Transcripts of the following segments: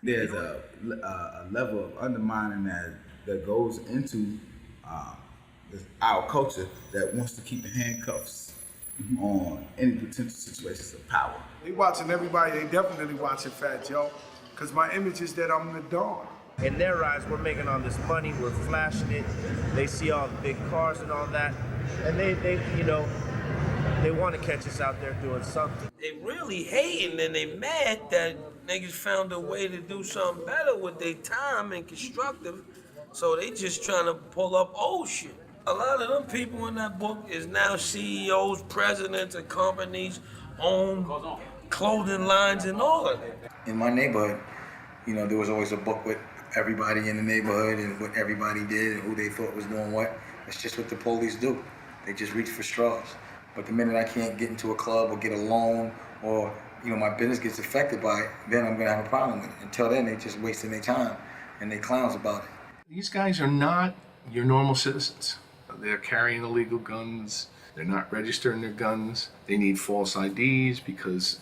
there's a level of undermining that goes into uh, our culture that wants to keep the handcuffs on any potential situations of power. They watching everybody, they definitely watching Fat Joe, because my image is that I'm the Don. In their eyes, we're making all this money, we're flashing it, they see all the big cars and all that, and they want to catch us out there doing something. They really hating and they mad that niggas found a way to do something better with their time and constructive, so they just trying to pull up old shit. A lot of them people in that book is now CEOs, presidents of companies, own clothing lines and all of it. In my neighborhood, there was always a book with everybody in the neighborhood and what everybody did and who they thought was doing what. That's just what the police do. They just reach for straws. But the minute I can't get into a club or get a loan or my business gets affected by it, then I'm gonna have a problem with it. Until then, they just wasting their time and they clowns about it. These guys are not your normal citizens. They're carrying illegal guns. They're not registering their guns. They need false IDs because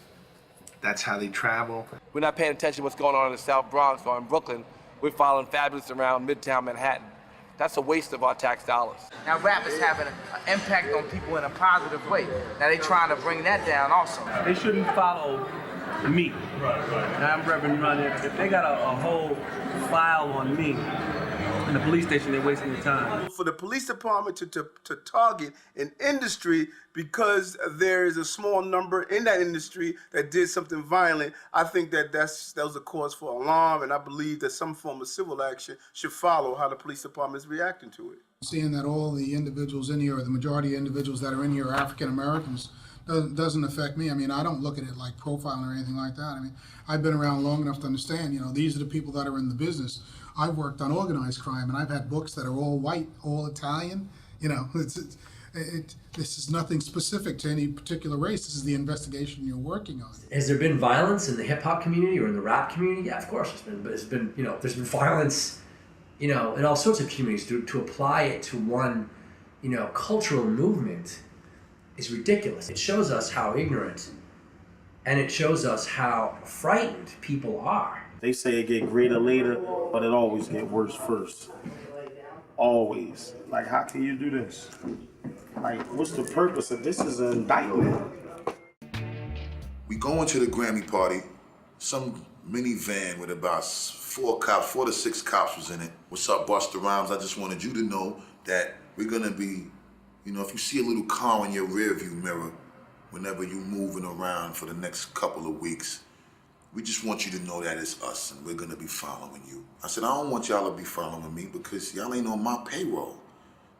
that's how they travel. We're not paying attention to what's going on in the South Bronx or in Brooklyn. We're following Fabulous around Midtown Manhattan. That's a waste of our tax dollars. Now rap is having an impact on people in a positive way. Now they trying to bring that down also. They shouldn't follow me. Now I'm Reverend Run. If they got a whole file on me in the police station, they're wasting their time. For the police department to target an industry because there is a small number in that industry that did something violent, I think that was a cause for alarm, and I believe that some form of civil action should follow how the police department is reacting to it. Seeing that all the individuals in here, or the majority of individuals that are in here are African Americans, doesn't affect me. I mean, I don't look at it like profiling or anything like that. I mean, I've been around long enough to understand, these are the people that are in the business. I've worked on organized crime, and I've had books that are all white, all Italian. This is nothing specific to any particular race. This is the investigation you're working on. Has there been violence in the hip hop community or in the rap community? Yeah, of course there's been, there's been violence, in all sorts of communities. To apply it to one, cultural movement is ridiculous. It shows us how ignorant, and it shows us how frightened people are. They say it get greater later, but it always get worse first. Always. Like, how can you do this? Like, what's the purpose of this? Is an indictment. We go into the Grammy party, some minivan with about 4 to 6 cops was in it. What's up, Busta Rhymes? I just wanted you to know that we're gonna be, if you see a little car in your rearview mirror, whenever you're moving around for the next couple of weeks, we just want you to know that it's us and we're gonna be following you. I said, I don't want y'all to be following me because y'all ain't on my payroll.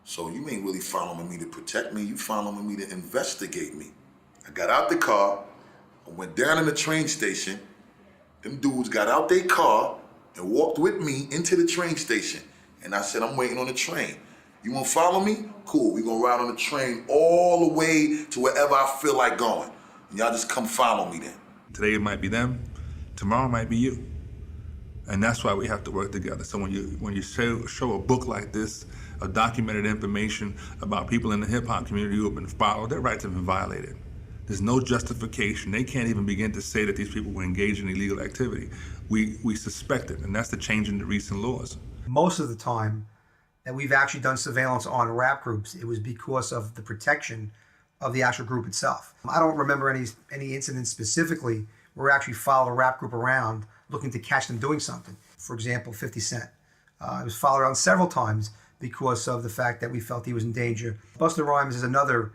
So you ain't really following me to protect me, you following me to investigate me. I got out the car, I went down in the train station, them dudes got out their car and walked with me into the train station. And I said, I'm waiting on the train. You wanna follow me? Cool, we gonna ride on the train all the way to wherever I feel like going. And y'all just come follow me then. Today it might be them, tomorrow it might be you. And that's why we have to work together. So when you show a book like this, a documented information about people in the hip hop community who have been followed, their rights have been violated. There's no justification. They can't even begin to say that these people were engaged in illegal activity. We suspect it, and that's the change in the recent laws. Most of the time that we've actually done surveillance on rap groups, it was because of the protection of the actual group itself. I don't remember any incidents specifically where we actually followed a rap group around looking to catch them doing something. For example, 50 Cent. It was followed around several times because of the fact that we felt he was in danger. Busta Rhymes is another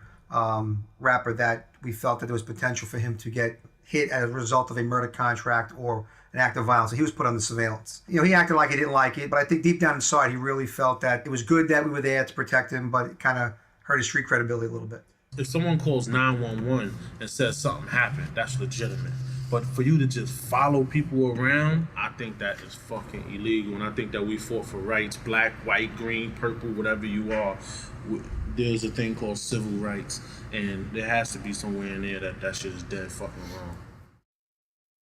rapper that we felt that there was potential for him to get hit as a result of a murder contract or an act of violence. So he was put under surveillance. He acted like he didn't like it, but I think deep down inside he really felt that it was good that we were there to protect him, but it kind of hurt his street credibility a little bit. If someone calls 911 and says something happened, that's legitimate. But for you to just follow people around, I think that is fucking illegal. And I think that we fought for rights, black, white, green, purple, whatever you are. There's a thing called civil rights. And there has to be somewhere in there that shit is dead fucking wrong.